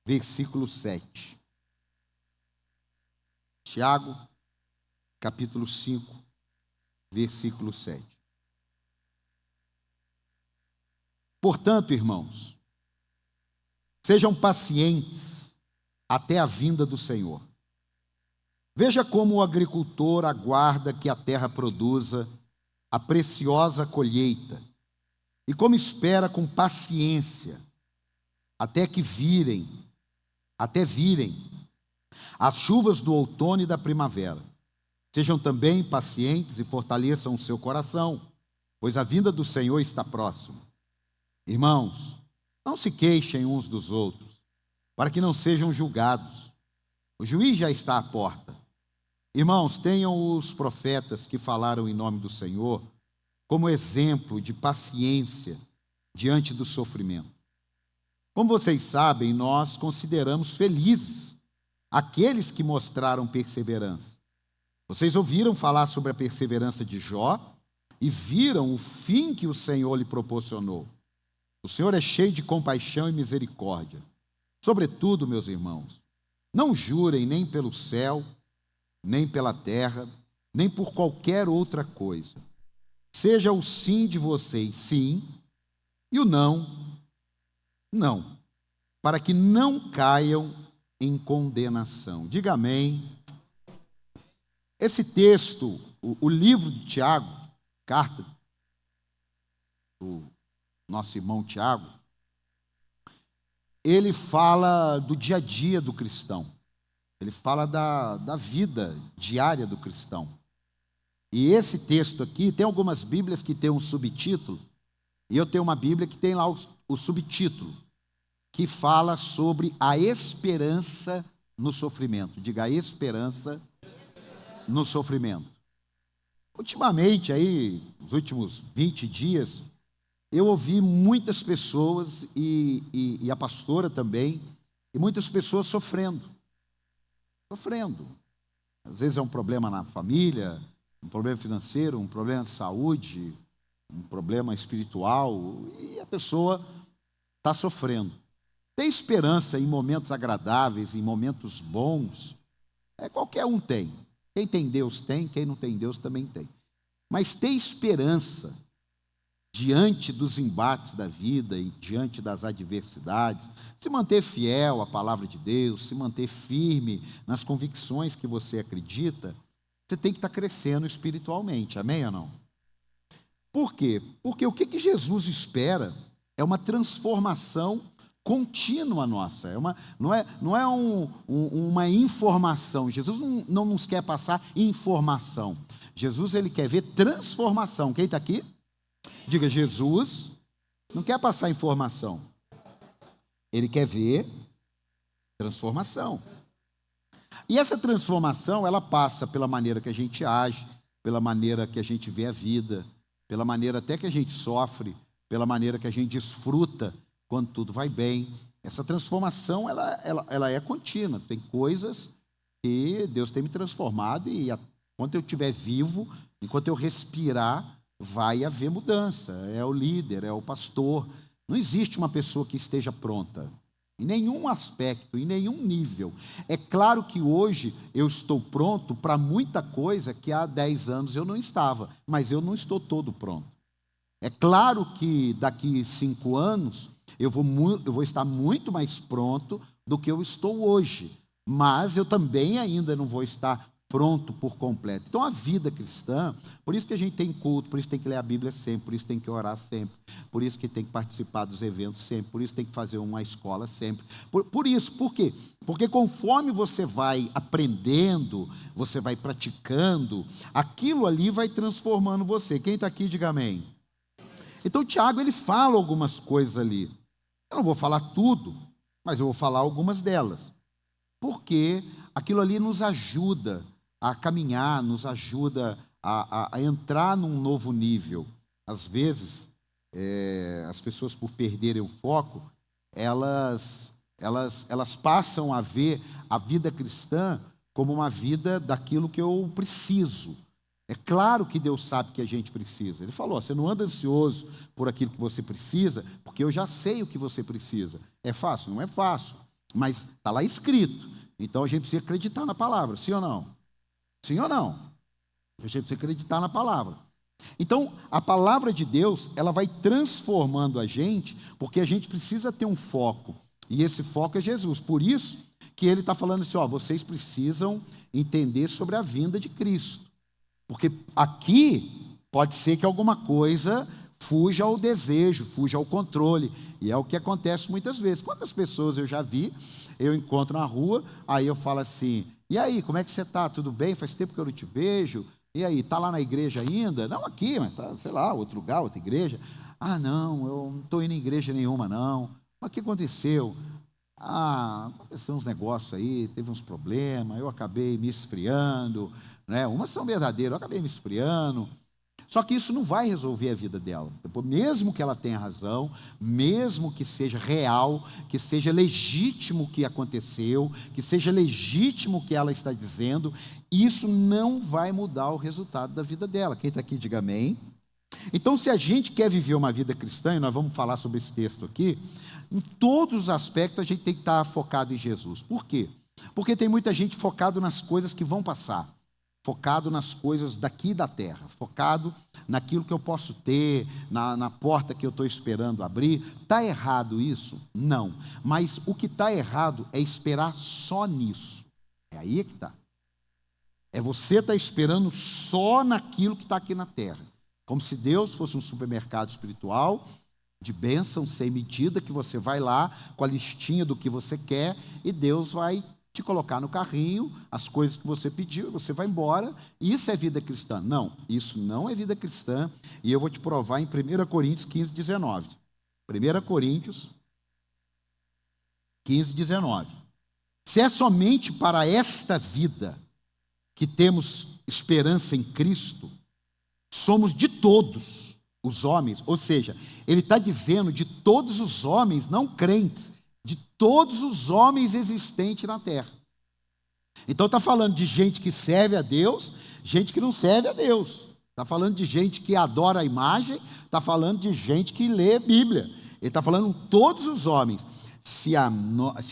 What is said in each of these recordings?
versículo 7. Tiago, capítulo 5, versículo 7. Portanto, irmãos, sejam pacientes até a vinda do Senhor. Veja como o agricultor aguarda que a terra produza a preciosa colheita, e como espera com paciência até virem as chuvas do outono e da primavera. Sejam também pacientes e fortaleçam o seu coração, pois a vinda do Senhor está próxima. Irmãos, não se queixem uns dos outros, para que não sejam julgados. O juiz já está à porta. Irmãos, tenham os profetas que falaram em nome do Senhor como exemplo de paciência diante do sofrimento. Como vocês sabem, nós consideramos felizes aqueles que mostraram perseverança. Vocês ouviram falar sobre a perseverança de Jó e viram o fim que o Senhor lhe proporcionou. O Senhor é cheio de compaixão e misericórdia. Sobretudo, meus irmãos, não jurem nem pelo céu, nem pela terra, nem por qualquer outra coisa. Seja o sim de vocês sim, e o não, não, para que não caiam em condenação. Diga amém. Esse texto, o livro de Tiago, carta do nosso irmão Tiago, ele fala do dia a dia do cristão. Ele fala da vida diária do cristão. E esse texto aqui, tem algumas Bíblias que tem um subtítulo, e eu tenho uma Bíblia que tem lá o subtítulo, que fala sobre a esperança no sofrimento. Diga, a esperança no sofrimento. Ultimamente, aí, nos últimos 20 dias, eu ouvi muitas pessoas, e a pastora também, e muitas pessoas sofrendo. Às vezes é um problema na família, um problema financeiro, um problema de saúde, um problema espiritual, e a pessoa está sofrendo. Ter esperança em momentos agradáveis, em momentos bons, qualquer um tem. Quem tem Deus tem, quem não tem Deus também tem. Mas ter esperança diante dos embates da vida e diante das adversidades, se manter fiel à palavra de Deus, se manter firme nas convicções que você acredita, você tem que estar crescendo espiritualmente, amém ou não? Por quê? Porque o que Jesus espera é uma transformação contínua nossa, não é uma informação. Jesus não nos quer passar informação. Jesus, ele quer ver transformação. Quem está aqui? Diga, Jesus não quer passar informação. Ele quer ver transformação. E essa transformação, ela passa pela maneira que a gente age, pela maneira que a gente vê a vida, pela maneira até que a gente sofre, pela maneira que a gente desfruta quando tudo vai bem. Essa transformação, ela é contínua. Tem coisas que Deus tem me transformado e enquanto eu estiver vivo, enquanto eu respirar, vai haver mudança. É o líder, é o pastor. Não existe uma pessoa que esteja pronta, em nenhum aspecto, em nenhum nível. É claro que hoje eu estou pronto para muita coisa que há 10 anos eu não estava, mas eu não estou todo pronto. É claro que daqui 5 anos eu vou estar muito mais pronto do que eu estou hoje, mas eu também ainda não vou estar pronto por completo. Então a vida cristã, por isso que a gente tem culto, por isso tem que ler a Bíblia sempre, por isso tem que orar sempre, por isso que tem que participar dos eventos sempre, por isso tem que fazer uma escola sempre. Por isso, por quê? Porque conforme você vai aprendendo, você vai praticando, aquilo ali vai transformando você. Quem está aqui, diga amém. Então Tiago, ele fala algumas coisas ali. Eu não vou falar tudo, mas eu vou falar algumas delas. Porque aquilo ali nos ajuda a caminhar, nos ajuda a entrar num novo nível. Às vezes, as pessoas, por perderem o foco, elas passam a ver a vida cristã como uma vida daquilo que eu preciso. É claro que Deus sabe que a gente precisa. Ele falou, você não anda ansioso por aquilo que você precisa, porque eu já sei o que você precisa. É fácil? Não é fácil. mas está lá escrito. Então a gente precisa acreditar na palavra, sim ou não? Sim ou não? A gente precisa acreditar na palavra. Então, a palavra de Deus, ela vai transformando a gente, porque a gente precisa ter um foco, e esse foco é Jesus. Por isso que ele está falando assim, ó, vocês precisam entender sobre a vinda de Cristo. Porque aqui pode ser que alguma coisa fuja ao desejo, fuja ao controle. E é o que acontece muitas vezes. Quantas pessoas eu já vi, eu encontro na rua, aí eu falo assim, e aí, como é que você está? Tudo bem? Faz tempo que eu não te vejo. E aí, está lá na igreja ainda? Não aqui, mas está, sei lá, outro lugar, outra igreja. Ah, não, eu não estou indo em igreja nenhuma, não. Mas o que aconteceu? Ah, aconteceu uns negócios aí, teve uns problemas, eu acabei me esfriando, né? Umas são verdadeiras, eu acabei me esfriando. Só que isso não vai resolver a vida dela. Mesmo que ela tenha razão, mesmo que seja real, que seja legítimo o que aconteceu, que seja legítimo o que ela está dizendo, isso não vai mudar o resultado da vida dela. Quem está aqui, diga amém. Então, se a gente quer viver uma vida cristã, e nós vamos falar sobre esse texto aqui, em todos os aspectos a gente tem que estar focado em Jesus. Por quê? Porque tem muita gente focado nas coisas que vão passar, focado nas coisas daqui da terra, focado naquilo que eu posso ter, na porta que eu estou esperando abrir. Está errado isso? Não. Mas o que está errado é esperar só nisso. É aí que está. É você estar esperando só naquilo que está aqui na terra. Como se Deus fosse um supermercado espiritual, de bênção sem medida, que você vai lá com a listinha do que você quer e Deus vai te colocar no carrinho as coisas que você pediu, você vai embora. Isso é vida cristã? Não, isso não é vida cristã, e eu vou te provar em 1 Coríntios 15, 19. 1 Coríntios 15, 19. Se é somente para esta vida que temos esperança em Cristo, somos de todos os homens, ou seja, ele está dizendo de todos os homens não crentes, de todos os homens existentes na terra. Então está falando de gente que serve a Deus, gente que não serve a Deus. Está falando de gente que adora a imagem, está falando de gente que lê Bíblia. Ele está falando todos os homens. Se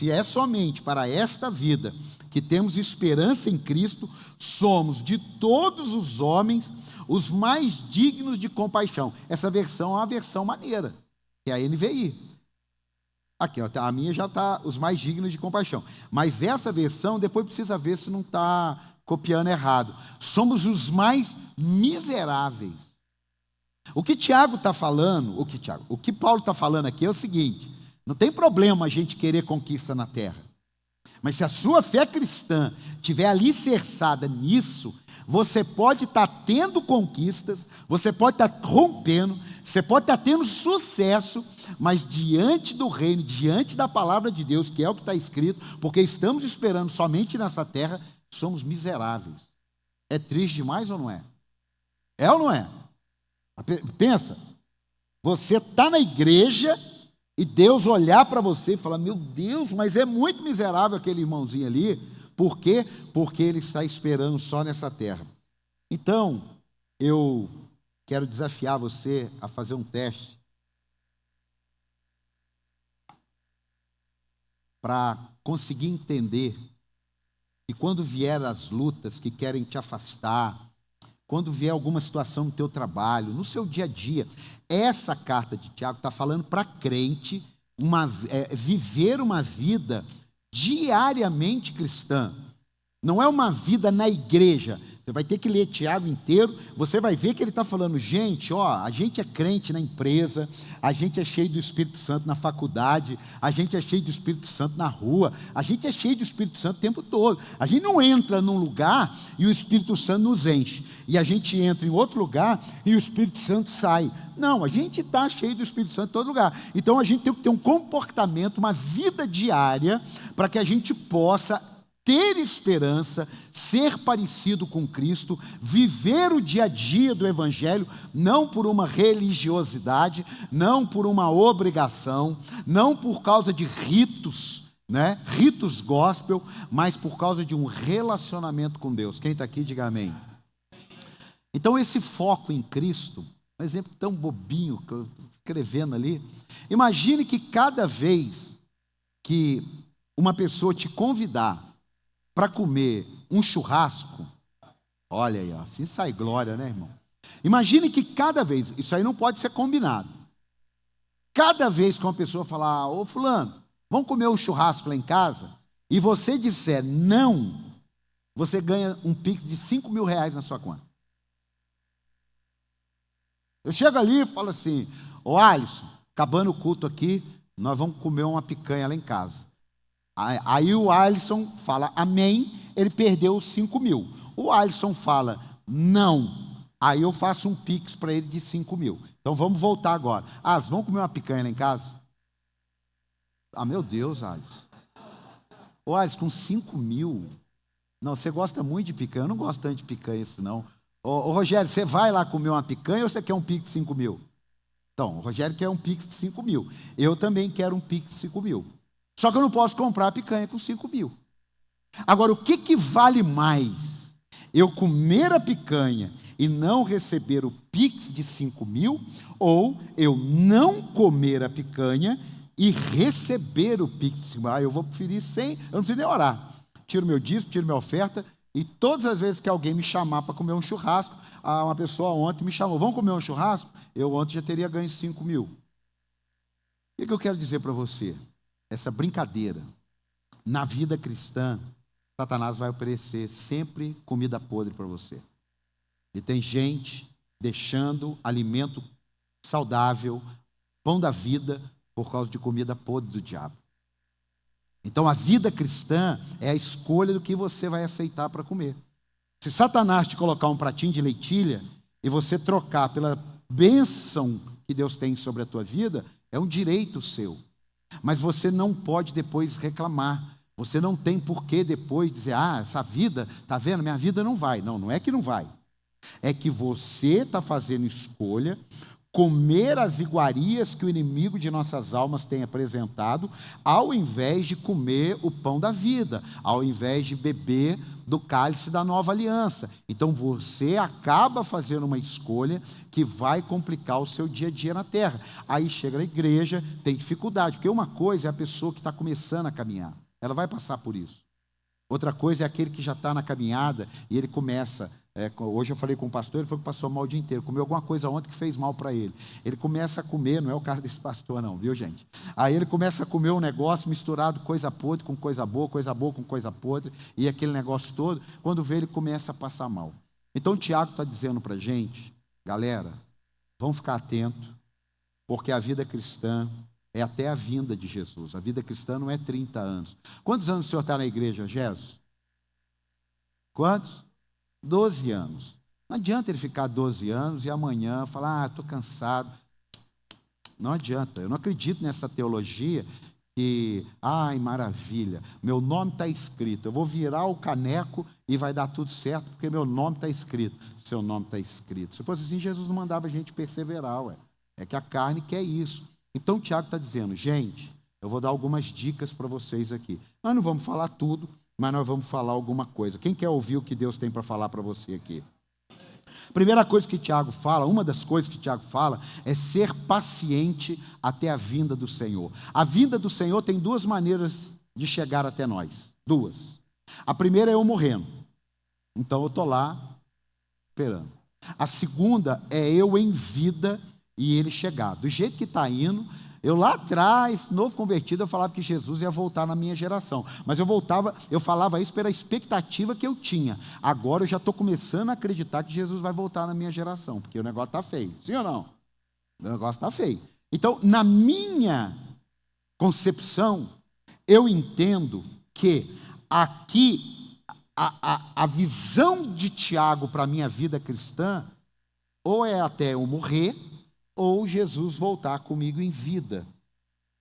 é somente para esta vida que temos esperança em Cristo, somos de todos os homens os mais dignos de compaixão. Essa versão é uma versão maneira, que é a NVI. Aqui, ó, a minha já está os mais dignos de compaixão. Mas essa versão, depois precisa ver se não está copiando errado. Somos os mais miseráveis. O que Tiago está falando, o que Paulo está falando aqui é o seguinte: não tem problema a gente querer conquista na terra. Mas se a sua fé cristã estiver alicerçada nisso, você pode estar tendo conquistas, você pode estar rompendo, você pode estar tendo sucesso, mas diante do reino, diante da palavra de Deus, que é o que está escrito, porque estamos esperando somente nessa terra, somos miseráveis. É triste demais ou não é? É ou não é? Pensa, você está na igreja e Deus olhar para você e falar, meu Deus, mas é muito miserável aquele irmãozinho ali. Por quê? Porque ele está esperando só nessa terra. Então, eu quero desafiar você a fazer um teste para conseguir entender que quando vier as lutas que querem te afastar, quando vier alguma situação no teu trabalho, no seu dia a dia, essa carta de Tiago está falando para crente viver uma vida diariamente cristã. Não é uma vida na igreja. Você vai ter que ler Tiago inteiro, você vai ver que ele está falando, gente, ó, a gente é crente na empresa, a gente é cheio do Espírito Santo na faculdade, a gente é cheio do Espírito Santo na rua, a gente é cheio do Espírito Santo o tempo todo. A gente não entra num lugar e o Espírito Santo nos enche, e a gente entra em outro lugar e o Espírito Santo sai. Não, a gente está cheio do Espírito Santo em todo lugar. Então a gente tem que ter um comportamento, uma vida diária, para que a gente possa ter esperança, ser parecido com Cristo, viver o dia a dia do Evangelho, não por uma religiosidade, não por uma obrigação, não por causa de ritos, né? Ritos gospel, mas por causa de um relacionamento com Deus. Quem está aqui, diga amém. Então esse foco em Cristo, um exemplo tão bobinho que eu estou escrevendo ali, imagine que cada vez que uma pessoa te convidar para comer um churrasco, olha aí, ó, assim sai glória, né, irmão? Imagine que cada vez, isso aí não pode ser combinado. Cada vez que uma pessoa falar, ô fulano, vamos comer um churrasco lá em casa, e você disser não, você ganha um Pix de R$ 5.000 na sua conta. Eu chego ali e falo assim, ô Alisson, acabando o culto aqui, nós vamos comer uma picanha lá em casa. Aí o Alisson fala amém, ele perdeu os 5.000. O Alisson fala não, aí eu faço um Pix para ele de 5.000. Então vamos voltar agora. Alisson, vamos comer uma picanha lá em casa? Ah, meu Deus, Alisson. Ô Alisson, com 5.000? Não, você gosta muito de picanha, eu não gosto tanto de picanha isso não. Ô Rogério, você vai lá comer uma picanha ou você quer um Pix de 5.000? Então, o Rogério quer um Pix de 5.000. Eu também quero um Pix de 5.000. Só que eu não posso comprar a picanha com 5.000. Agora, o que vale mais? Eu comer a picanha e não receber o Pix de 5.000, ou eu não comer a picanha e receber o Pix de 5.000? Eu vou preferir sem, eu não preciso nem orar. Tiro meu dízimo, tiro minha oferta, e todas as vezes que alguém me chamar para comer um churrasco, uma pessoa ontem me chamou, vamos comer um churrasco? Eu ontem já teria ganho 5.000. O que eu quero dizer para você? Essa brincadeira, na vida cristã, Satanás vai oferecer sempre comida podre para você. E tem gente deixando alimento saudável, pão da vida, por causa de comida podre do diabo. Então a vida cristã é a escolha do que você vai aceitar para comer. Se Satanás te colocar um pratinho de lentilha e você trocar pela bênção que Deus tem sobre a tua vida, é um direito seu. Mas você não pode depois reclamar. Você não tem por que depois dizer, essa vida, tá vendo? Minha vida não vai. Não, não é que não vai. É que você está fazendo escolha, comer as iguarias que o inimigo de nossas almas tem apresentado, ao invés de comer o pão da vida, ao invés de beber do cálice da nova aliança. Então você acaba fazendo uma escolha que vai complicar o seu dia a dia na terra. Aí chega na igreja, tem dificuldade, porque uma coisa é a pessoa que está começando a caminhar, ela vai passar por isso. Outra coisa é aquele que já está na caminhada e ele começa. Hoje eu falei com o pastor, ele falou que passou mal o dia inteiro, comeu alguma coisa ontem que fez mal para ele. Ele começa a comer, não é o caso desse pastor não, viu gente? Aí ele começa a comer um negócio misturado coisa podre com coisa boa com coisa podre, e aquele negócio todo, quando vê ele começa a passar mal. Então o Tiago está dizendo para a gente, galera, vamos ficar atentos, porque a vida cristã é até a vinda de Jesus. A vida cristã não é 30 anos. Quantos anos o senhor está na igreja, Jesus? Quantos? 12 anos. Não adianta ele ficar 12 anos e amanhã falar, estou cansado. Não adianta. Eu não acredito nessa teologia que, maravilha, meu nome está escrito. Eu vou virar o caneco e vai dar tudo certo, porque meu nome está escrito. Seu nome está escrito. Se fosse assim, Jesus não mandava a gente perseverar, ué. É que a carne quer isso. Então o Tiago está dizendo, gente, eu vou dar algumas dicas para vocês aqui. Nós não vamos falar tudo, mas nós vamos falar alguma coisa. Quem quer ouvir o que Deus tem para falar para você aqui? Primeira coisa que Tiago fala, uma das coisas que Tiago fala, é ser paciente até a vinda do Senhor. A vinda do Senhor tem duas maneiras de chegar até nós. Duas. A primeira é eu morrendo. Então eu estou lá esperando. A segunda é eu em vida e ele chegar. Do jeito que está indo, eu lá atrás, novo convertido, eu falava que Jesus ia voltar na minha geração. Mas eu falava isso pela expectativa que eu tinha. Agora eu já estou começando a acreditar que Jesus vai voltar na minha geração, porque o negócio está feio. Sim ou não? O negócio está feio. Então, na minha concepção, eu entendo que aqui a visão de Tiago para a minha vida cristã, ou é até eu morrer, ou Jesus voltar comigo em vida.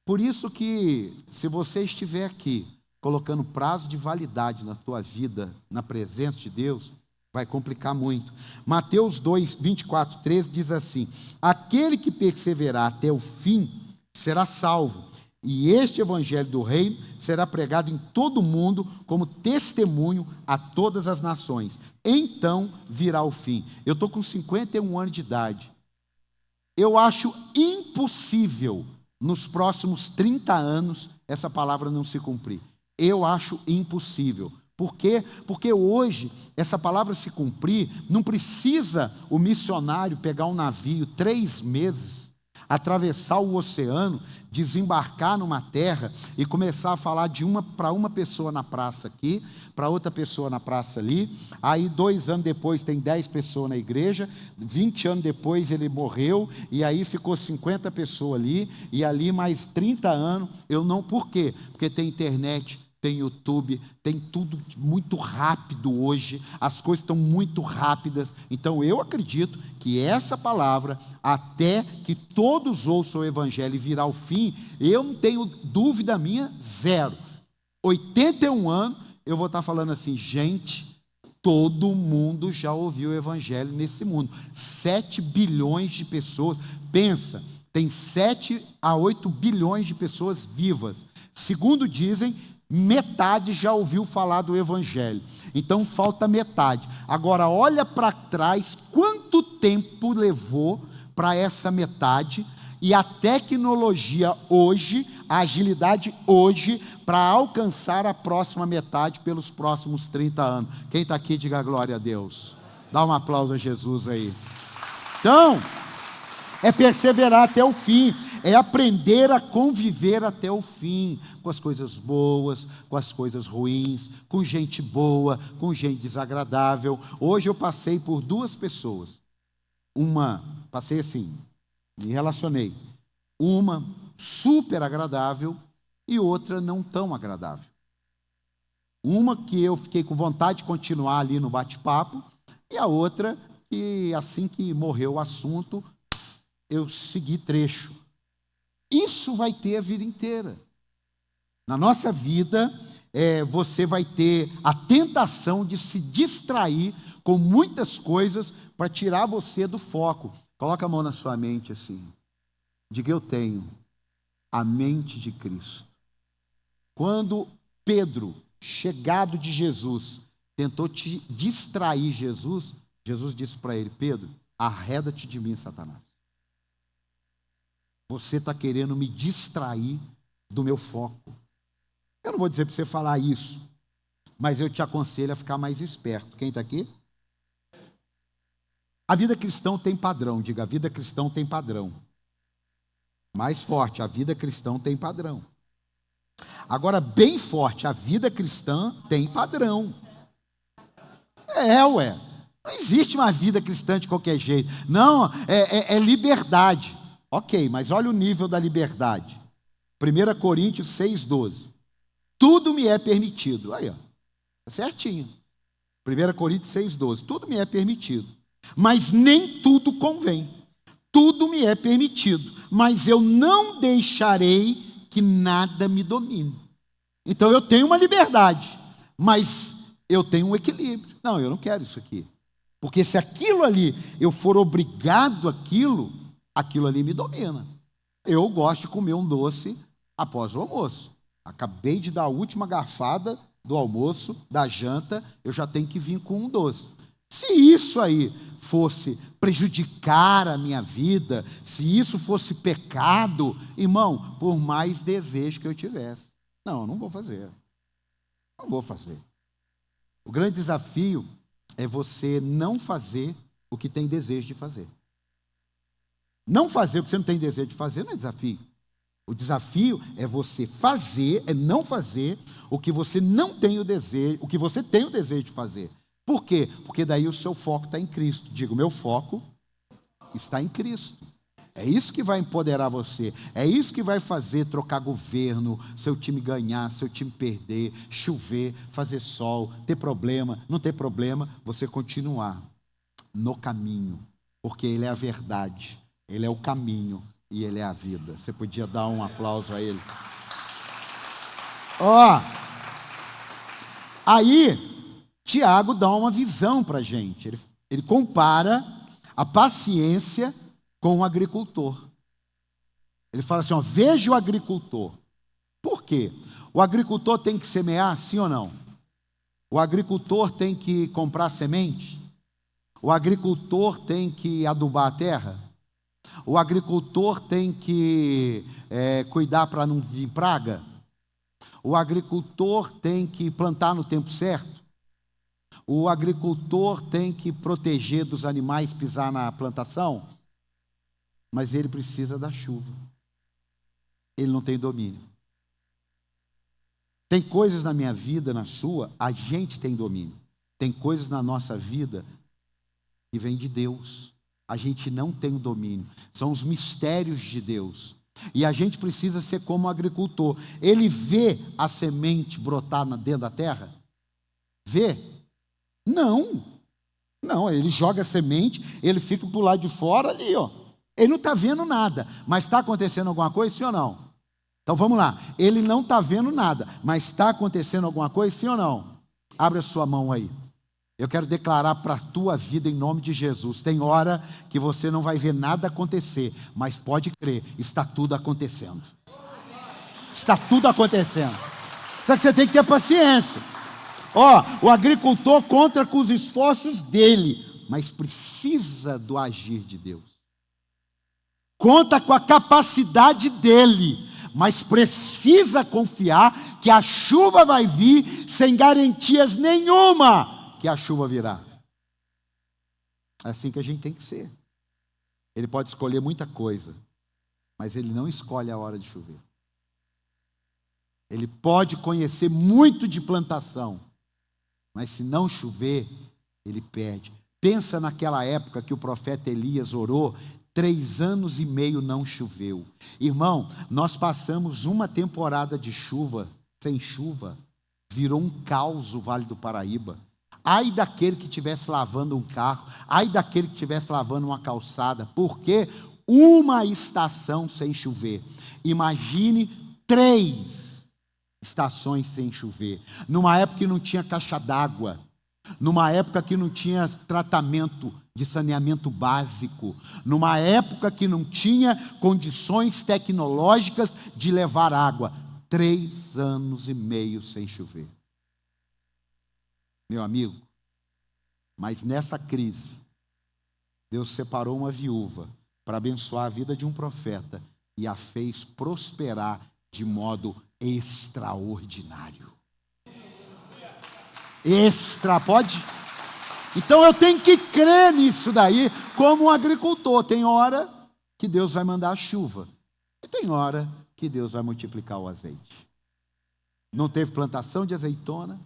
Por isso que, se você estiver aqui, colocando prazo de validade na tua vida, na presença de Deus, vai complicar muito. Mateus 2, 24, 13 diz assim, aquele que perseverar até o fim, será salvo, e este evangelho do reino será pregado em todo o mundo, como testemunho a todas as nações. Então virá o fim. Eu estou com 51 anos de idade. Eu acho impossível, nos próximos 30 anos, essa palavra não se cumprir. Eu acho impossível. Por quê? Porque hoje, essa palavra se cumprir, não precisa o missionário pegar um navio 3 meses, atravessar o oceano, desembarcar numa terra e começar a falar para uma pessoa na praça aqui, para outra pessoa na praça ali. Aí 2 anos depois tem 10 pessoas na igreja, 20 anos depois ele morreu, e aí ficou 50 pessoas ali, e ali mais 30 anos. Por quê? Porque tem internet, tem YouTube, tem tudo muito rápido hoje, as coisas estão muito rápidas. Então eu acredito que essa palavra, até que todos ouçam o evangelho e virar o fim, eu não tenho dúvida minha, 0. 81 anos, eu vou estar falando assim, gente, todo mundo já ouviu o evangelho nesse mundo. 7 bilhões de pessoas, pensa, tem 7 a 8 bilhões de pessoas vivas. Segundo dizem, metade já ouviu falar do evangelho. Então falta metade. Agora olha para trás, quanto tempo levou para essa metade, e a tecnologia hoje, a agilidade hoje, para alcançar a próxima metade pelos próximos 30 anos. Quem está aqui, diga glória a Deus. Dá um aplauso a Jesus aí. Então, é perseverar até o fim, é aprender a conviver até o fim, com as coisas boas, com as coisas ruins, com gente boa, com gente desagradável. Hoje eu passei por 2 pessoas, passei assim, me relacionei, uma super agradável e outra não tão agradável. Uma que eu fiquei com vontade de continuar ali no bate-papo, e a outra que assim que morreu o assunto, eu segui trecho. Isso vai ter a vida inteira. Na nossa vida, você vai ter a tentação de se distrair com muitas coisas para tirar você do foco. Coloca a mão na sua mente assim. Diga: eu tenho a mente de Cristo. Quando Pedro, chegado de Jesus, tentou te distrair Jesus disse para ele: Pedro, arreda-te de mim, Satanás. Você está querendo me distrair do meu foco. Eu não vou dizer para você falar isso, mas eu te aconselho a ficar mais esperto. Quem está aqui? A vida cristã tem padrão. Diga: a vida cristã tem padrão. Mais forte, a vida cristã tem padrão. Agora, bem forte, a vida cristã tem padrão. Ué. Não existe uma vida cristã de qualquer jeito. Não, é liberdade. Ok, mas olha o nível da liberdade. 1 Coríntios 6,12. Tudo me é permitido. Aí, ó, tá certinho. 1 Coríntios 6,12. Tudo me é permitido, mas nem tudo convém. Tudo me é permitido, mas eu não deixarei que nada me domine. Então eu tenho uma liberdade, mas eu tenho um equilíbrio. Não, eu não quero isso aqui. Porque se aquilo ali, eu for obrigado àquilo, aquilo ali me domina. Eu gosto de comer um doce após o almoço. Acabei de dar a última garfada do almoço, da janta, eu já tenho que vir com um doce. Se isso aí fosse prejudicar a minha vida, se isso fosse pecado, irmão, por mais desejo que eu tivesse, não vou fazer. Não vou fazer. O grande desafio é você não fazer o que tem desejo de fazer. Não fazer o que você não tem desejo de fazer não é desafio. O desafio é você fazer, é não fazer o que você não tem o desejo, o que você tem o desejo de fazer. Por quê? Porque daí o seu foco está em Cristo. Digo, meu foco está em Cristo. É isso que vai empoderar você. É isso que vai fazer trocar governo, seu time ganhar, seu time perder, chover, fazer sol, ter problema, não ter problema, você continuar no caminho. Porque Ele é a verdade, Ele é o caminho e Ele é a vida. Você podia dar um aplauso a Ele. Aí Tiago dá uma visão para a gente. Ele compara a paciência com o agricultor. Ele fala assim, veja o agricultor. Por quê? O agricultor tem que semear, sim ou não? O agricultor tem que comprar semente? O agricultor tem que adubar a terra? O agricultor tem que cuidar para não vir praga? O agricultor tem que plantar no tempo certo. O agricultor tem que proteger dos animais pisar na plantação. Mas ele precisa da chuva. Ele não tem domínio. Tem coisas na minha vida, na sua, a gente tem domínio. Tem coisas na nossa vida que vêm de Deus. A gente não tem o domínio. São os mistérios de Deus. E a gente precisa ser como o agricultor. Ele vê a semente brotar dentro da terra? Vê? Não. Não, ele joga a semente, ele fica por lá de fora ali, ó. Ele não está vendo nada. Mas está acontecendo alguma coisa, sim ou não? Então vamos lá. Ele não está vendo nada, mas está acontecendo alguma coisa, sim ou não? Abre a sua mão aí. Eu quero declarar para a tua vida em nome de Jesus. Tem hora que você não vai ver nada acontecer, mas pode crer, está tudo acontecendo. Está tudo acontecendo. Só que você tem que ter paciência. Ó, o agricultor conta com os esforços dele, mas precisa do agir de Deus. Conta com a capacidade dele, mas precisa confiar que a chuva vai vir sem garantias nenhuma que a chuva virá. É assim que a gente tem que ser. Ele pode escolher muita coisa, mas ele não escolhe a hora de chover. Ele pode conhecer muito de plantação, mas se não chover, ele perde. Pensa naquela época que o profeta Elias orou, 3 anos e meio não choveu. Irmão, nós passamos uma temporada de chuva, sem chuva, virou um caos o Vale do Paraíba. Ai daquele que estivesse lavando um carro, ai daquele que estivesse lavando uma calçada, porque uma estação sem chover. Imagine 3 estações sem chover. Numa época que não tinha caixa d'água, numa época que não tinha tratamento de saneamento básico, numa época que não tinha condições tecnológicas de levar água. 3 anos e meio sem chover. Meu amigo, mas nessa crise, Deus separou uma viúva para abençoar a vida de um profeta e a fez prosperar de modo extraordinário. Pode? Então eu tenho que crer nisso daí, como um agricultor. Tem hora que Deus vai mandar a chuva, e tem hora que Deus vai multiplicar o azeite. Não teve plantação de azeitona,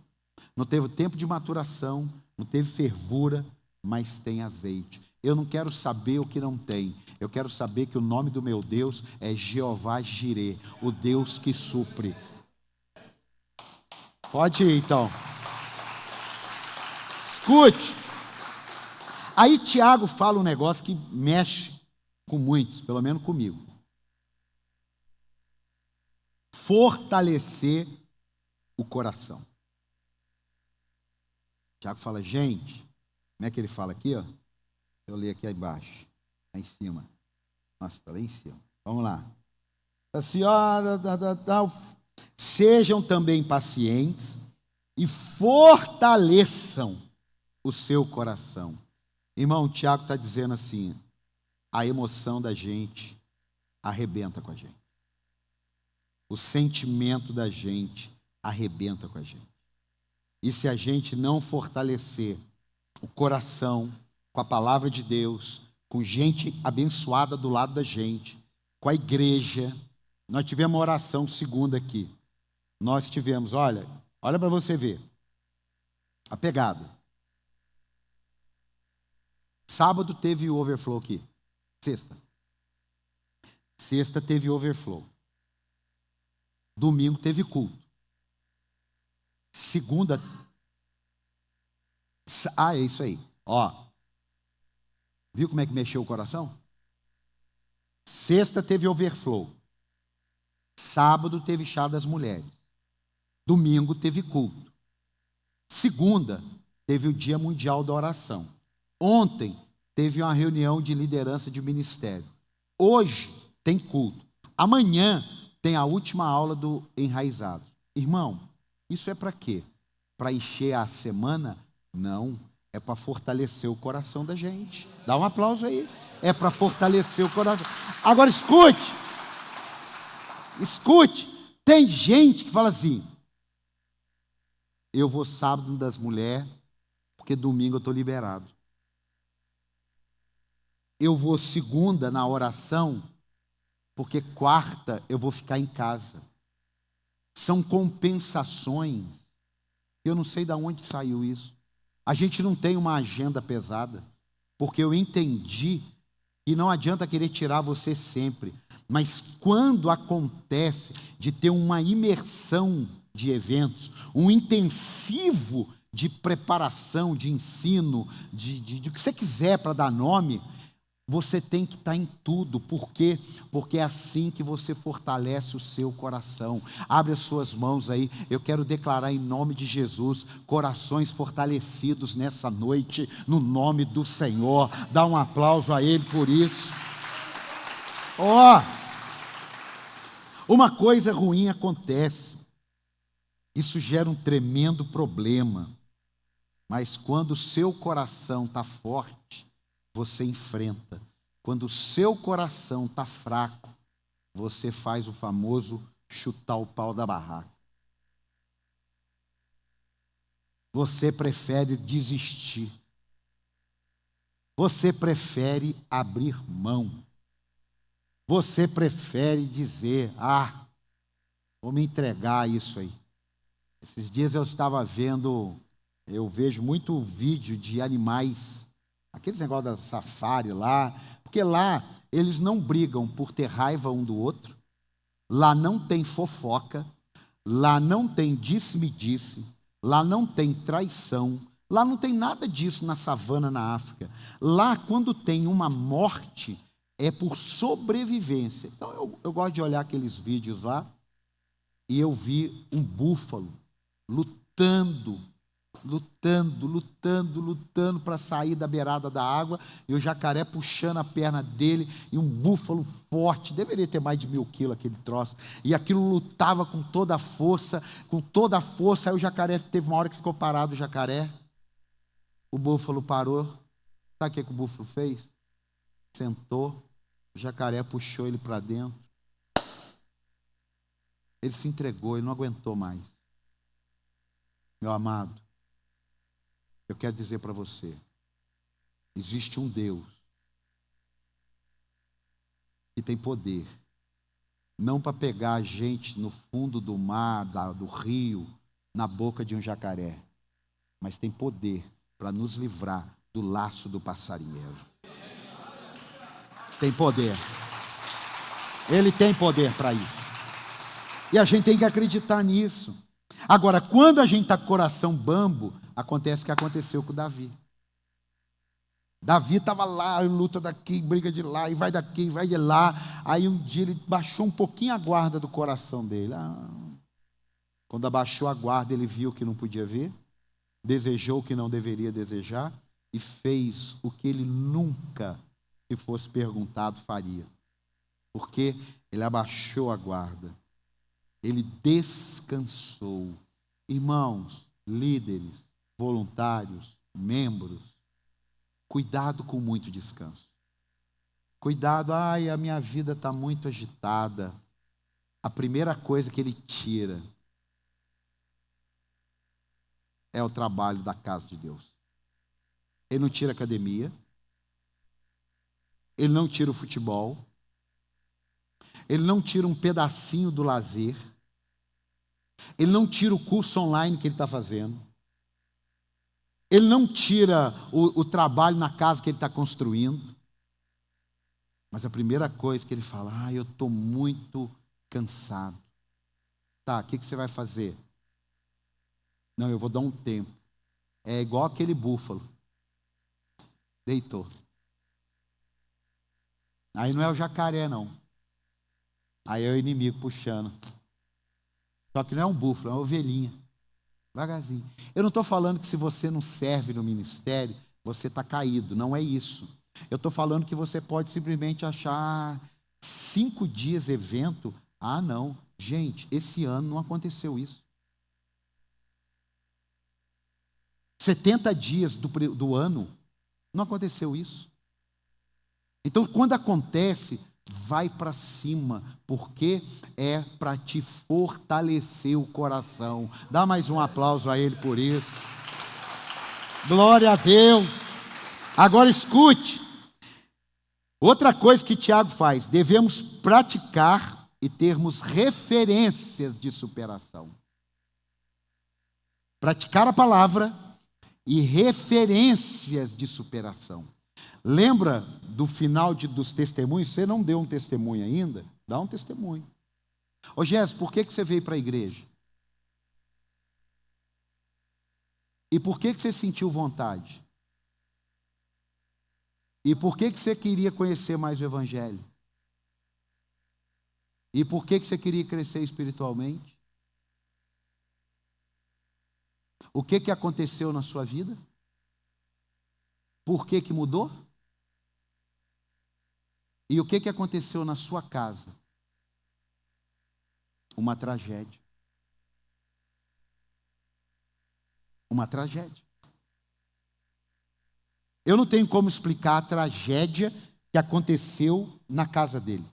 não teve tempo de maturação, não teve fervura, mas tem azeite. Eu não quero saber o que não tem. Eu quero saber que o nome do meu Deus é Jeová Jirê, o Deus que supre. Pode ir então. Escute. Aí Tiago fala um negócio que mexe com muitos, pelo menos comigo. Fortalecer o coração. Tiago fala, gente, como é que ele fala aqui, ó? Eu leio aqui embaixo, lá em cima. Nossa, está lá em cima. Vamos lá. A senhora, sejam também pacientes e fortaleçam o seu coração. Irmão, o Tiago está dizendo assim, a emoção da gente arrebenta com a gente. O sentimento da gente arrebenta com a gente. E se a gente não fortalecer o coração com a palavra de Deus, com gente abençoada do lado da gente, com a igreja, nós tivemos uma oração segunda aqui. Nós tivemos, olha para você ver, a pegada. Sábado teve o overflow aqui. Sexta teve overflow. Domingo teve culto. Segunda. É isso aí. Ó. Viu como é que mexeu o coração? Sexta teve overflow. Sábado teve chá das mulheres. Domingo teve culto. Segunda teve o Dia Mundial da Oração. Ontem teve uma reunião de liderança de ministério. Hoje tem culto. Amanhã tem a última aula do Enraizado. Irmão, isso é para quê? Para encher a semana? Não, é para fortalecer o coração da gente. Dá um aplauso aí. É para fortalecer o coração. Agora escute. Tem gente que fala assim: eu vou sábado das mulheres, porque domingo eu estou liberado. Eu vou segunda na oração, porque quarta eu vou ficar em casa. São compensações. Eu não sei de onde saiu isso. A gente não tem uma agenda pesada, porque eu entendi que não adianta querer tirar você sempre, mas quando acontece de ter uma imersão de eventos, um intensivo de preparação, de ensino, de que você quiser para dar nome, você tem que estar em tudo. Por quê? Porque é assim que você fortalece o seu coração. Abre as suas mãos aí. Eu quero declarar em nome de Jesus, corações fortalecidos nessa noite, no nome do Senhor. Dá um aplauso a Ele por isso. Ó, uma coisa ruim acontece. Isso gera um tremendo problema. Mas quando o seu coração está forte, você enfrenta. Quando o seu coração está fraco, você faz o famoso chutar o pau da barraca. Você prefere desistir. Você prefere abrir mão. Você prefere dizer: vou me entregar a isso aí. Esses dias eu vejo muito vídeo de animais, aqueles negócios da safari lá, porque lá eles não brigam por ter raiva um do outro, lá não tem fofoca, lá não tem disse-me-disse, lá não tem traição, lá não tem nada disso na savana na África. Lá, quando tem uma morte, é por sobrevivência. Então eu gosto de olhar aqueles vídeos lá, e eu vi um búfalo lutando para sair da beirada da água, e o jacaré puxando a perna dele, e um búfalo forte, deveria ter mais de 1.000 quilos aquele troço, e aquilo lutava com toda a força, aí o jacaré, teve uma hora que ficou parado o jacaré, o búfalo parou, sabe o que o búfalo fez? Sentou, o jacaré puxou ele para dentro, ele se entregou, ele não aguentou mais. Meu amado, eu quero dizer para você, existe um Deus que tem poder, não para pegar a gente no fundo do mar, do rio, na boca de um jacaré, mas tem poder para nos livrar do laço do passarinheiro. Tem poder. Ele tem poder para isso. E a gente tem que acreditar nisso. Agora, quando a gente está com o coração bambo, acontece o que aconteceu com Davi. Davi estava lá, luta daqui, briga de lá, e vai daqui, vai de lá. Aí um dia ele baixou um pouquinho a guarda do coração dele. Quando abaixou a guarda, ele viu o que não podia ver, desejou o que não deveria desejar, e fez o que ele nunca, se fosse perguntado, faria. Porque ele abaixou a guarda. Ele descansou. Irmãos, líderes, voluntários, membros, cuidado com muito descanso. Cuidado, a minha vida está muito agitada. A primeira coisa que ele tira é o trabalho da casa de Deus. Ele não tira a academia, ele não tira o futebol, ele não tira um pedacinho do lazer, ele não tira o curso online que ele está fazendo, ele não tira o trabalho na casa que ele está construindo, mas a primeira coisa que ele fala: eu estou muito cansado. Tá, o que você vai fazer? Não, eu vou dar um tempo. É igual aquele búfalo. Deitou. Aí não é o jacaré, não. Aí é o inimigo puxando. Só que não é um búfalo, é uma ovelhinha. Devagarzinho. Eu não estou falando que se você não serve no ministério, você está caído. Não é isso. Eu estou falando que você pode simplesmente achar 5 dias evento. Não. Gente, esse ano não aconteceu isso. 70 dias do ano, não aconteceu isso. Então, quando acontece, vai para cima, porque é para te fortalecer o coração. Dá mais um aplauso a ele por isso. Glória a Deus. Agora escute. Outra coisa que Tiago faz, devemos praticar e termos referências de superação. Praticar a palavra e referências de superação. Lembra do final dos testemunhos? Você não deu um testemunho ainda? Dá um testemunho. Ô Jéssica, por que você veio para a igreja? E por que você sentiu vontade? E por que você queria conhecer mais o Evangelho? E por que você queria crescer espiritualmente? O que aconteceu na sua vida? Por que mudou? E o que aconteceu na sua casa? Uma tragédia. Uma tragédia. Eu não tenho como explicar a tragédia que aconteceu na casa dele.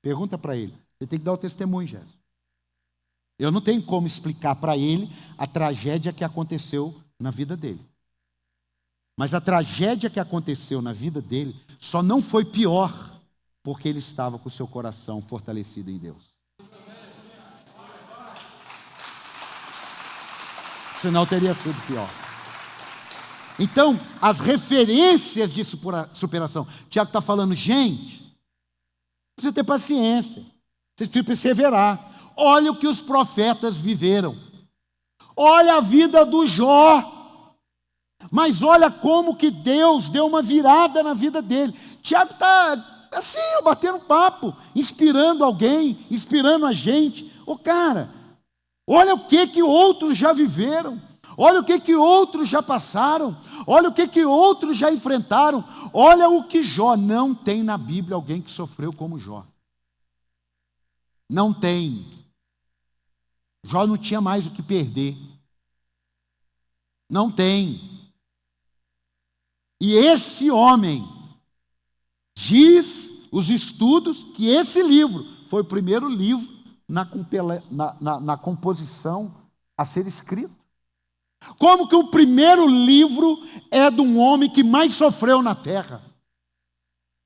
Pergunta para ele. Você tem que dar o testemunho, Jéssica. Eu não tenho como explicar para ele a tragédia que aconteceu na vida dele. Mas a tragédia que aconteceu na vida dele só não foi pior porque ele estava com o seu coração fortalecido em Deus. Senão teria sido pior. Então, as referências de superação. Tiago está falando, gente, precisa ter paciência. Vocês precisam perseverar. Olha o que os profetas viveram. Olha a vida do Jó. Mas olha como que Deus deu uma virada na vida dele. Tiago está assim, batendo papo, inspirando alguém, inspirando a gente. Ô cara, olha o que outros já viveram. Olha o que outros já passaram. Olha o que outros já enfrentaram. Olha o que Jó, não tem na Bíblia alguém que sofreu como Jó. Não tem. Jó não tinha mais o que perder. Não tem. E esse homem, diz os estudos que esse livro foi o primeiro livro na composição a ser escrito. Como que o primeiro livro é de um homem que mais sofreu na terra?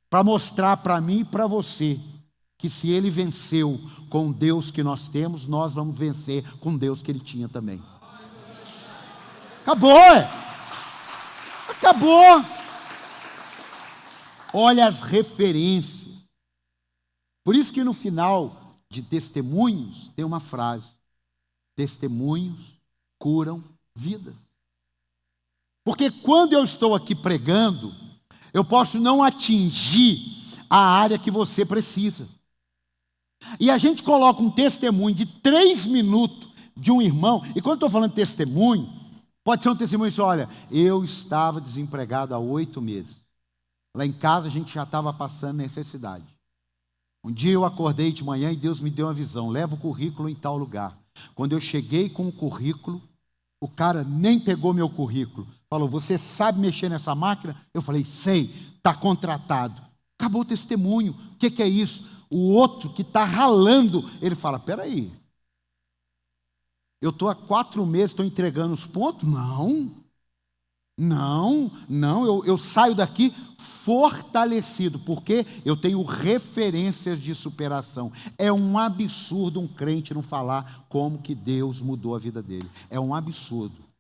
Para mostrar para mim e para você que se ele venceu com o Deus que nós temos, nós vamos vencer com o Deus que ele tinha também. Acabou, Acabou. Olha as referências. Por isso que no final de Testemunhos tem uma frase: testemunhos curam vidas. Porque quando eu estou aqui pregando, eu posso não atingir a área que você precisa. E a gente coloca um testemunho de 3 minutos de um irmão, e quando eu estou falando de testemunho, pode ser um testemunho assim: olha, eu estava desempregado há 8 meses. Lá em casa a gente já estava passando necessidade. Um dia eu acordei de manhã e Deus me deu uma visão: leva o currículo em tal lugar. Quando eu cheguei com o currículo, o cara nem pegou meu currículo. Falou: você sabe mexer nessa máquina? Eu falei: sei, está contratado. Acabou o testemunho. O que é isso? O outro que está ralando, ele fala: peraí, eu estou há 4 meses, estou entregando os pontos? Não, eu saio daqui fortalecido, porque eu tenho referências de superação. É um absurdo um crente não falar como que Deus mudou a vida dele. É um absurdo.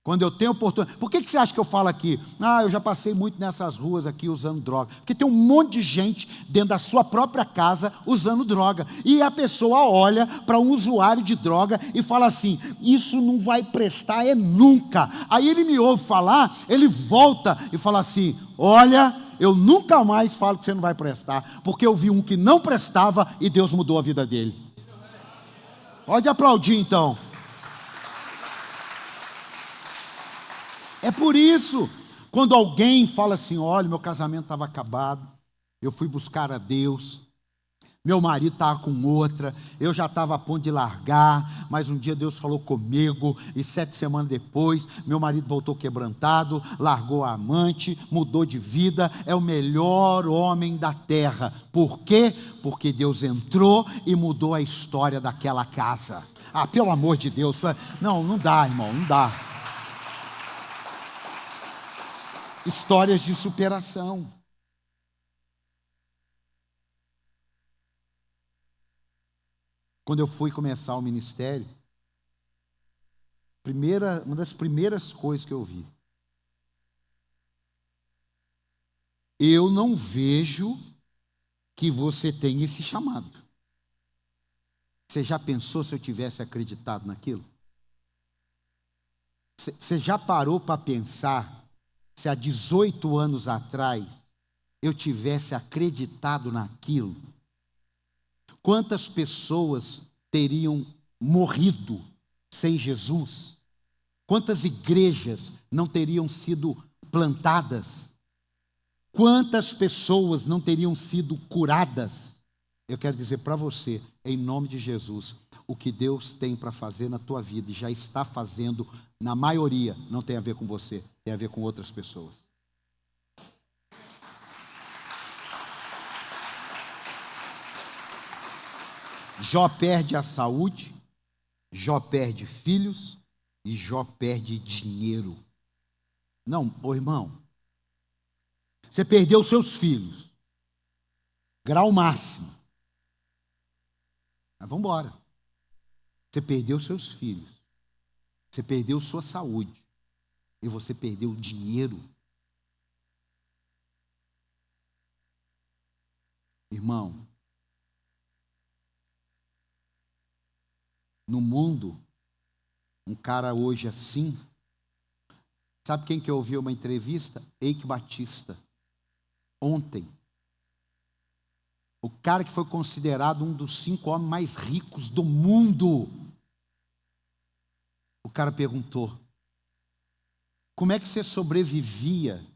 Quando eu tenho oportunidade. Por que você acha que eu falo aqui? Eu já passei muito nessas ruas aqui usando droga. Porque tem um monte de gente dentro da sua própria casa usando droga. E a pessoa olha para um usuário de droga e fala assim: isso não vai prestar nunca. Aí ele me ouve falar, ele volta e fala assim: olha, eu nunca mais falo que você não vai prestar, porque eu vi um que não prestava e Deus mudou a vida dele. Pode aplaudir então. É por isso, quando alguém fala assim: olha, meu casamento estava acabado, eu fui buscar a Deus, Meu marido estava com outra, eu já estava a ponto de largar, mas um dia Deus falou comigo, e 7 semanas depois, meu marido voltou quebrantado, largou a amante, mudou de vida, é o melhor homem da terra. Por quê? Porque Deus entrou e mudou a história daquela casa. Ah, pelo amor de Deus, não, não dá, irmão, não dá. Histórias de superação. Quando eu fui começar o ministério, uma das primeiras coisas que eu vi, eu não vejo que você tem esse chamado. Você já pensou se eu tivesse acreditado naquilo? Você já parou para pensar se há 18 anos atrás eu tivesse acreditado naquilo? Quantas pessoas teriam morrido sem Jesus? Quantas igrejas não teriam sido plantadas? Quantas pessoas não teriam sido curadas? Eu quero dizer para você, em nome de Jesus, o que Deus tem para fazer na tua vida e já está fazendo, na maioria, não tem a ver com você, tem a ver com outras pessoas. Jó perde a saúde, Jó perde filhos e Jó perde dinheiro. Não, irmão, você perdeu seus filhos, grau máximo. Mas vamos embora. Você perdeu seus filhos, você perdeu sua saúde e você perdeu o dinheiro. Irmão, no mundo, um cara hoje assim, sabe quem que eu ouvi uma entrevista? Eike Batista, ontem. O cara que foi considerado um dos 5 homens mais ricos do mundo. O cara perguntou, como é que você sobrevivia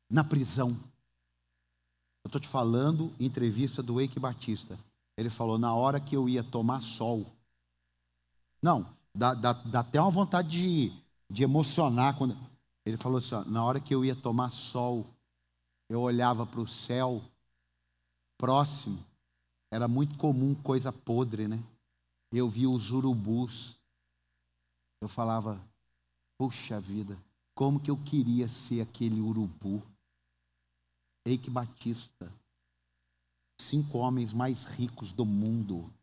na prisão? Eu estou te falando, entrevista do Eike Batista. Ele falou, na hora que eu ia tomar sol. Não, dá até uma vontade de emocionar. Quando ele falou assim, ó, na hora que eu ia tomar sol, eu olhava para o céu próximo, era muito comum coisa podre, né? Eu via os urubus. Eu falava, puxa vida, como que eu queria ser aquele urubu. Eike Batista, 5 homens mais ricos do mundo.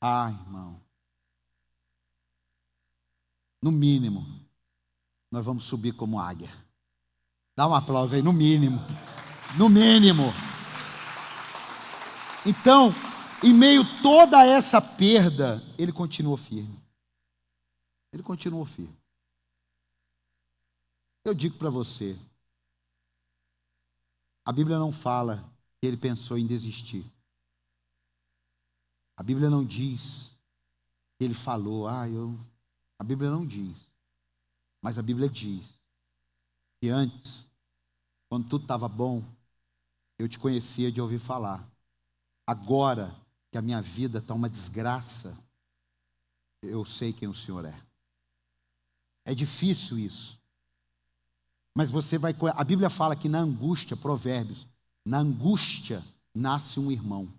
Ah, irmão, no mínimo, nós vamos subir como águia. Dá um aplauso aí, no mínimo. No mínimo. Então, em meio a toda essa perda, ele continuou firme. Ele continuou firme. Eu digo para você, a Bíblia não fala que ele pensou em desistir. A Bíblia não diz que ele falou, a Bíblia não diz. Mas a Bíblia diz que antes, quando tudo estava bom, eu te conhecia de ouvir falar. Agora que a minha vida está uma desgraça, eu sei quem o Senhor é. É difícil isso. Mas você vai... A Bíblia fala que na angústia, Provérbios, na angústia nasce um irmão.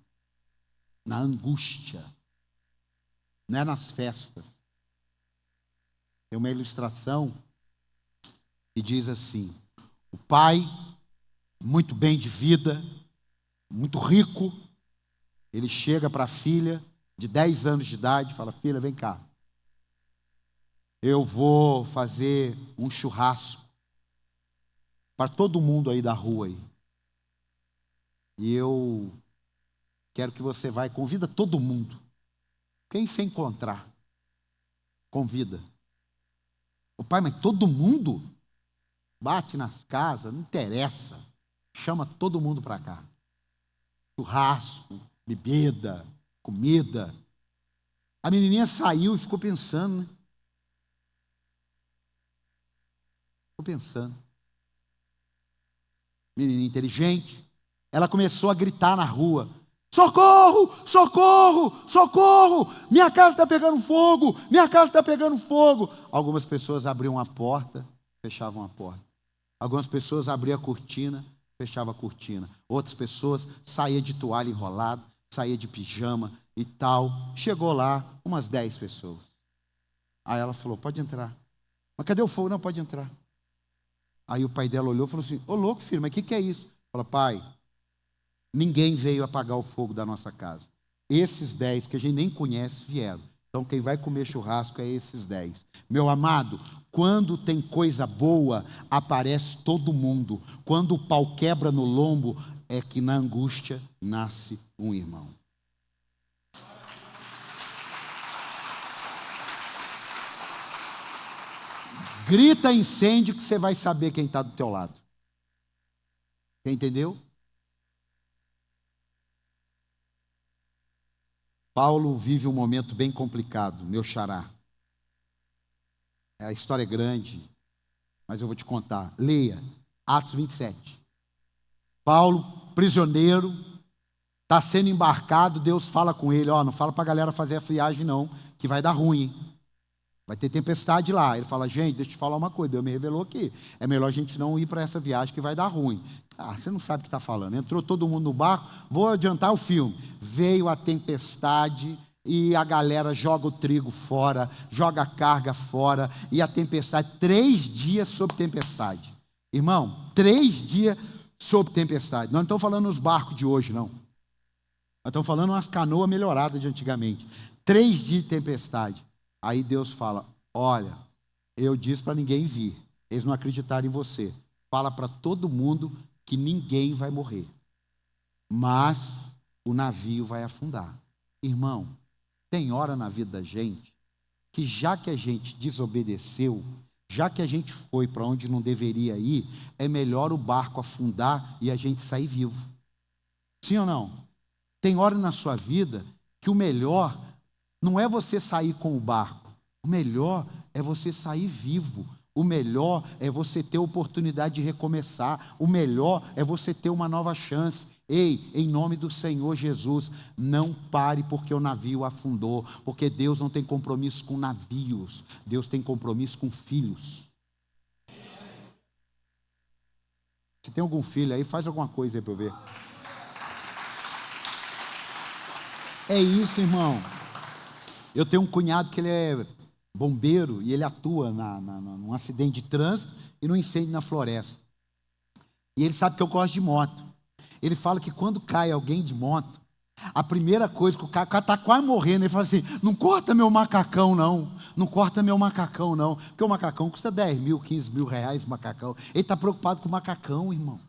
Na angústia. Não é nas festas. Tem uma ilustração que diz assim, o pai, muito bem de vida, muito rico, ele chega para a filha de 10 anos de idade e fala, filha, vem cá. Eu vou fazer um churrasco para todo mundo aí da rua aí. E eu quero que você vai, convida todo mundo. Quem se encontrar, convida. O pai, mas todo mundo? Bate nas casas, não interessa. Chama todo mundo para cá. Churrasco, bebida, comida. A menininha saiu e ficou pensando, né? Ficou pensando. menina inteligente. Ela começou a gritar na rua: socorro, socorro, socorro, minha casa está pegando fogo, minha casa está pegando fogo. Algumas pessoas abriam a porta, fechavam a porta. Algumas pessoas abriam a cortina, fechavam a cortina. Outras pessoas saíam de toalha enrolada, saíam de pijama e tal. Chegou lá umas 10 pessoas. Aí ela falou: pode entrar. Mas cadê o fogo? Não, pode entrar. Aí o pai dela olhou e falou assim: ô louco, filho, mas o que é isso? Falou: pai, ninguém veio apagar o fogo da nossa casa. Esses 10 que a gente nem conhece vieram. Então quem vai comer churrasco é esses 10. Meu amado, quando tem coisa boa, aparece todo mundo. Quando o pau quebra no lombo, é que na angústia nasce um irmão. Grita incêndio que você vai saber quem está do teu lado. Você entendeu? Paulo vive um momento bem complicado, meu xará. A história é grande, mas eu vou te contar. Leia, Atos 27. Paulo, prisioneiro, está sendo embarcado, Deus fala com ele: ó, não fala para a galera fazer a viagem não, que vai dar ruim, hein? Vai ter tempestade lá. Ele fala: gente, deixa eu te falar uma coisa, Deus me revelou aqui. É melhor a gente não ir para essa viagem que vai dar ruim. Ah, você não sabe o que está falando. Entrou todo mundo no barco, vou adiantar o filme. Veio a tempestade e a galera joga o trigo fora, joga a carga fora, e a tempestade, 3 dias sob tempestade. Irmão, 3 dias sob tempestade. Nós não estamos falando nos barcos de hoje, não. Nós estamos falando umas canoas melhoradas de antigamente. 3 dias de tempestade. Aí Deus fala: olha, eu disse para ninguém vir. Eles não acreditaram em você. Fala para todo mundo que ninguém vai morrer. Mas o navio vai afundar. Irmão, tem hora na vida da gente que já que a gente desobedeceu, já que a gente foi para onde não deveria ir, é melhor o barco afundar e a gente sair vivo. Sim ou não? Tem hora na sua vida que o melhor não é você sair com o barco. O melhor é você sair vivo. O melhor é você ter oportunidade de recomeçar. O melhor é você ter uma nova chance. Ei, em nome do Senhor Jesus, não pare porque o navio afundou. Porque Deus não tem compromisso com navios. Deus tem compromisso com filhos. Se tem algum filho aí, faz alguma coisa aí para eu ver. É isso, irmão. Eu tenho um cunhado que ele é bombeiro e ele atua num acidente de trânsito e num incêndio na floresta. E ele sabe que eu gosto de moto. Ele fala que quando cai alguém de moto, a primeira coisa que o cara está quase morrendo, ele fala assim: não corta meu macacão não, não corta meu macacão não, porque o macacão custa 10 mil, 15 mil reais o macacão. Ele está preocupado com o macacão, irmão.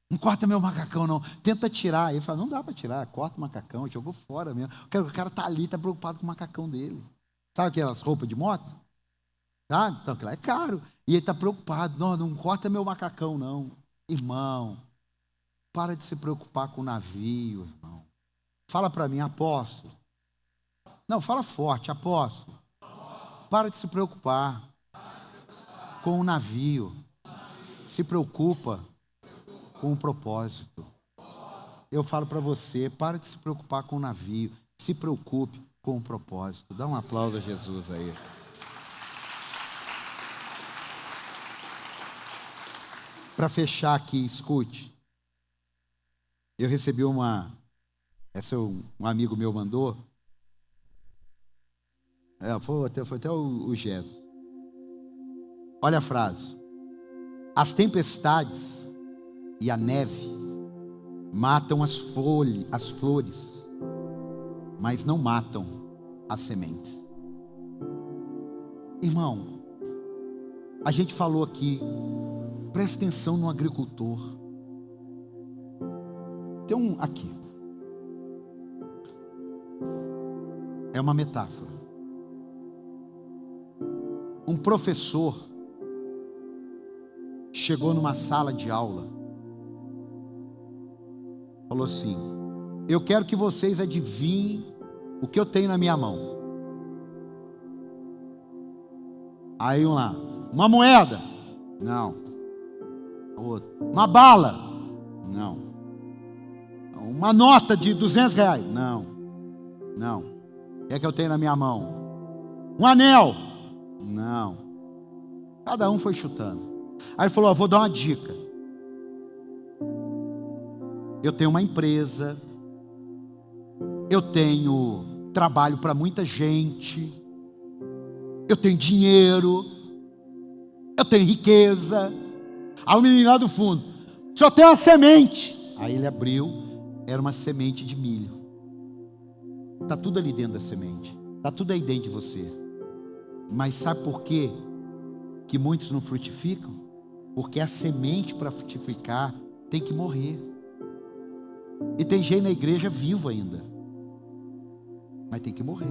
Não corta meu macacão não, tenta tirar. Ele fala: não dá para tirar, corta o macacão, jogou fora mesmo. O cara está ali, está preocupado com o macacão dele. Sabe aquelas roupas de moto? Sabe? Então aquilo é caro. E ele está preocupado: não corta meu macacão não. Irmão, para de se preocupar com o navio, irmão. Fala para mim: apóstolo. Não, fala forte: apóstolo. Para de se preocupar com o navio. Se preocupa com o propósito. Eu falo para você: para de se preocupar com o navio. Se preocupe com o propósito. Dá um aplauso a Jesus aí. Para fechar aqui, escute. Eu recebi essa um amigo meu mandou. Foi até o Jesus. Olha a frase: as tempestades e a neve matam as flores, mas não matam as sementes. Irmão, a gente falou aqui, presta atenção no agricultor. Tem aqui. É uma metáfora. Um professor chegou numa sala de aula, falou assim: eu quero que vocês adivinhem o que eu tenho na minha mão. Aí lá: uma moeda. Não. Outro. Uma bala? Não. Uma nota de R$200? Não. Não. O que é que eu tenho na minha mão? Um anel? Não. Cada um foi chutando. Aí ele falou: vou dar uma dica. Eu tenho uma empresa, eu tenho trabalho para muita gente, eu tenho dinheiro, eu tenho riqueza. Aí o menino lá do fundo: só tem uma semente. Aí ele abriu, era uma semente de milho. Está tudo ali dentro da semente, está tudo aí dentro de você. Mas sabe por quê que muitos não frutificam? Porque a semente, para frutificar, tem que morrer. E tem gente na igreja vivo ainda, mas tem que morrer.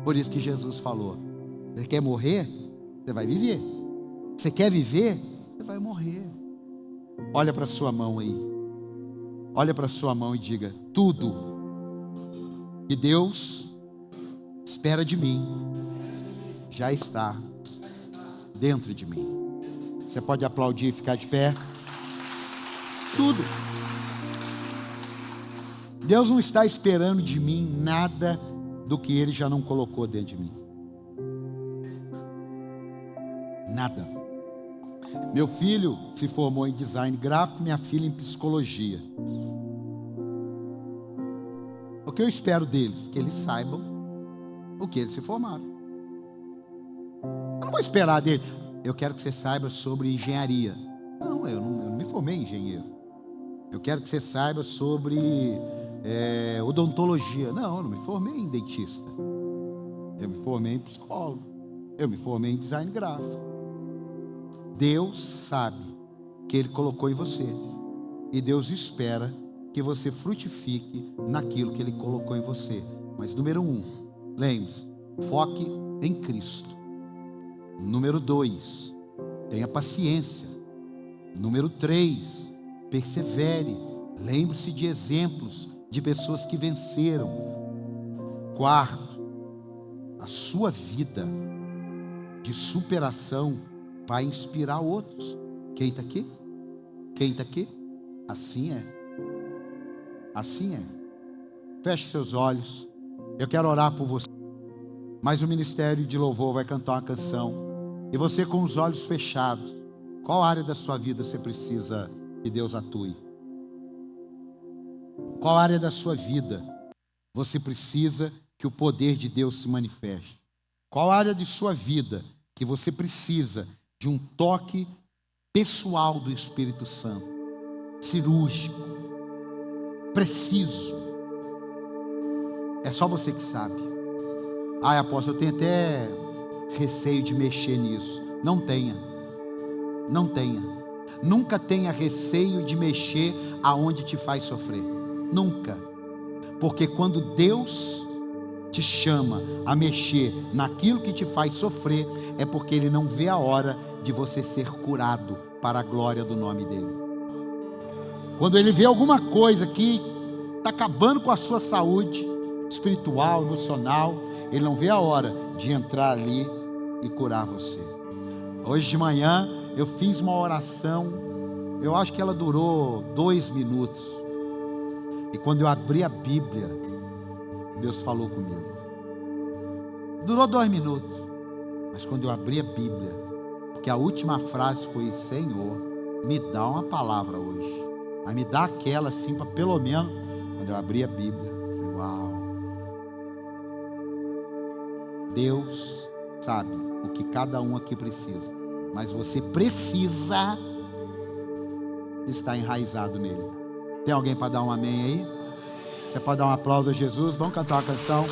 Por isso que Jesus falou: você quer morrer? Você vai viver. Você quer viver? Você vai morrer. Olha para a sua mão aí. Olha para a sua mão e diga: tudo que Deus espera de mim já está dentro de mim. Você pode aplaudir e ficar de pé. Tudo. Deus não está esperando de mim nada do que Ele já não colocou dentro de mim. Nada. Meu filho se formou em design gráfico, minha filha em psicologia. O que eu espero deles? Que eles saibam o que eles se formaram. Eu não vou esperar dele: eu quero que você saiba sobre engenharia. Não, eu não me formei em engenheiro. Eu quero que você saiba sobre odontologia. Não, eu não me formei em dentista. Eu me formei em psicólogo. Eu me formei em design gráfico. Deus sabe que Ele colocou em você. E Deus espera que você frutifique naquilo que Ele colocou em você. Mas número 1, lembre-se, foque em Cristo. Número 2, tenha paciência. Número 3, persevere. Lembre-se de exemplos de pessoas que venceram. 4, a sua vida de superação vai inspirar outros. Quem está aqui? Quem está aqui? Assim é. Assim é. Feche seus olhos. Eu quero orar por você. Mas o ministério de louvor vai cantar uma canção. E você com os olhos fechados, qual área da sua vida você precisa que Deus atue? Qual área da sua vida você precisa que o poder de Deus se manifeste? Qual área de sua vida que você precisa de um toque pessoal do Espírito Santo? Cirúrgico, preciso. É só você que sabe. Ai, apóstolo, eu tenho até receio de mexer nisso. Não tenha. Não tenha. Nunca tenha receio de mexer aonde te faz sofrer. Nunca. Porque quando Deus te chama a mexer naquilo que te faz sofrer, é porque Ele não vê a hora de você ser curado para a glória do nome dEle. Quando Ele vê alguma coisa que está acabando com a sua saúde espiritual, emocional, Ele não vê a hora de entrar ali e curar você. Hoje de manhã eu fiz uma oração, eu acho que ela durou 2 minutos. E quando eu abri a Bíblia, Deus falou comigo. Durou 2 minutos. Mas quando eu abri a Bíblia, porque a última frase foi: Senhor, me dá uma palavra hoje. Mas me dá aquela assim, para pelo menos. Quando eu abri a Bíblia, eu falei: uau. Deus sabe o que cada um aqui precisa. Mas você precisa estar enraizado nele. Tem alguém para dar um amém aí? Você pode dar um aplauso a Jesus? Vamos cantar uma canção.